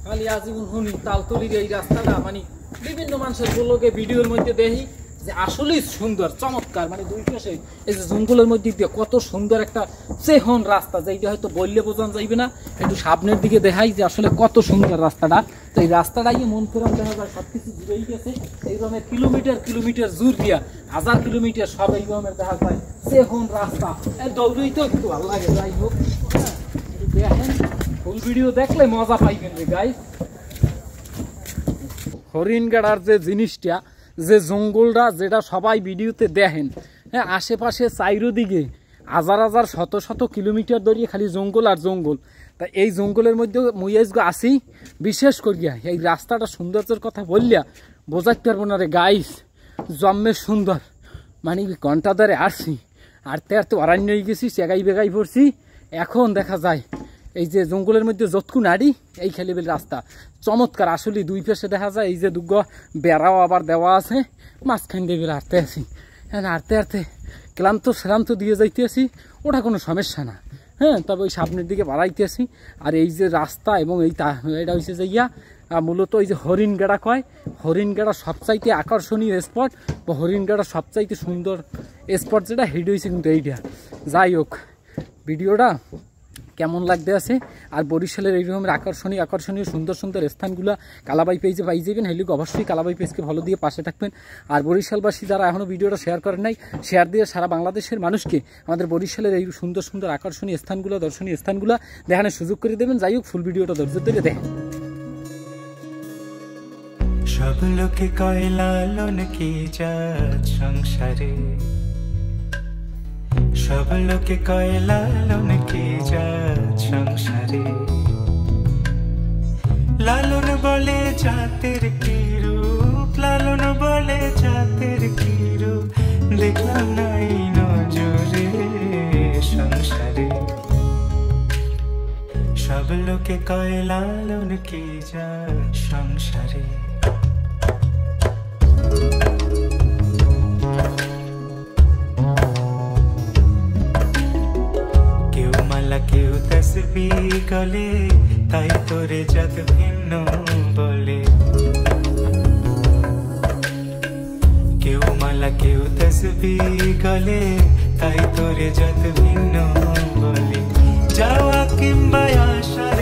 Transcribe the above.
খালি আজীবন শুনি তালতলির এই রাস্তাটা মানে বিভিন্ন মানুষের ব্লগে ভিডিওর মধ্যে দেখি যে আসলেই সুন্দর চমৎকার, মানে দুই পাশে এই যে জঙ্গলের মধ্যে দিয়ে কত সুন্দর একটা চেহন রাস্তা, যেটা হয়তো বললে বোঝানো যাইবে না। একটু সামনের দিকে দেখাই যে আসলে কত সুন্দর রাস্তাটা। তো এই রাস্তাটাই মন ফেরাম দেখা যায় সবকিছু জুড়েই গেছে এইরকমের কিলোমিটার কিলোমিটার জোর দিয়া, 1000 কিলোমিটার সব এইরকমের দেখা যায় চেহন রাস্তা। দৌড়েই তো একটু ভালো লাগে। যাই হোক, দেখেন ফুল ভিডিও দেখলে মজা পাইবেন রে গাইস। হরিণগাড়ার যে জিনিসটা, যে জঙ্গলটা যেটা সবাই ভিডিওতে দেখেন, হ্যাঁ আশেপাশে চাইরোদিকে হাজার হাজার শত শত কিলোমিটার ধরিয়ে খালি জঙ্গল আর জঙ্গল। তা এই জঙ্গলের মধ্যে মুইয়াজগো আসি, বিশেষ করিয়া এই রাস্তাটা সৌন্দর্যের কথা বললিয়া বোঝাতে পারবো না রে গাইস। জম্মের সুন্দর, মানে ঘন্টা ধরে আসছি, আরতে আরতে অরণ্য হয়ে গেছি, চেগাই বেগাই পড়ছি। এখন দেখা যায় এই যে জঙ্গলের মধ্যে যতক্ষণ আড়ি এই খেলিবেল রাস্তা চমৎকার। আসলে দুই পাশে দেখা যায় এই যে দুর্গ বেড়াও আবার দেওয়া আছে, মাঝখান দিয়ে হাঁটতে আসি। হ্যাঁ হাঁটতে হাঁটতে ক্লান্ত দিয়ে যাইতে আসি, ওটা কোনো সমস্যা না। হ্যাঁ তবে ওই সামনের দিকে বাড়াইতে আসি। আর এই যে রাস্তা এবং এটা হচ্ছে যে মূলত ওই যে হরিণগাড়া কয়, হরিণগাড়া সবচাইতে আকর্ষণীয় স্পট বা হরিণগাড়া সবচাইতে সুন্দর স্পট যেটা হেড হয়েছে কিন্তু এইটা। যাই হোক, ভিডিওটা কেমন লাগতে আছে আর বরিশালের এইরকমের আকর্ষণীয় সুন্দর সুন্দর স্থানগুলো কালাবাই পেজে পাই যাবেন। হেলিক অবশ্যই কালাবাই পেজকে ভালো দিয়ে পাশে থাকবেন। আর বরিশালবাসী যারা এখনও ভিডিওটা শেয়ার করেন নাই, শেয়ার দিয়ে সারা বাংলাদেশের মানুষকে আমাদের বরিশালের এই সুন্দর সুন্দর আকর্ষণীয় স্থানগুলো, দর্শনীয় স্থানগুলো দেখানোর সুযোগ করে দেবেন। যাই হোক, ফুল ভিডিওটা ধৈর্য ধরে দেখেন। সব লোকে কয় লালন কি জাত সংসারে, সব লোকে কয় লালন কি জাত সংসারে। লালন বলে জাতের কি রূপ, লালন বলে জাতের কি রূপ, দেখলাম নাই নজরে সংসারে। সব লোকে কয় লালন কি জাত সংসারে। কেউ তসবিহ গলে, তাই তোরে জাত ভিন্ন বলে। কেউ মালা কেউ তসবিহ গলে, তাই তোরে জাত ভিন্ন বলে। যাওয়া কিংবা আসার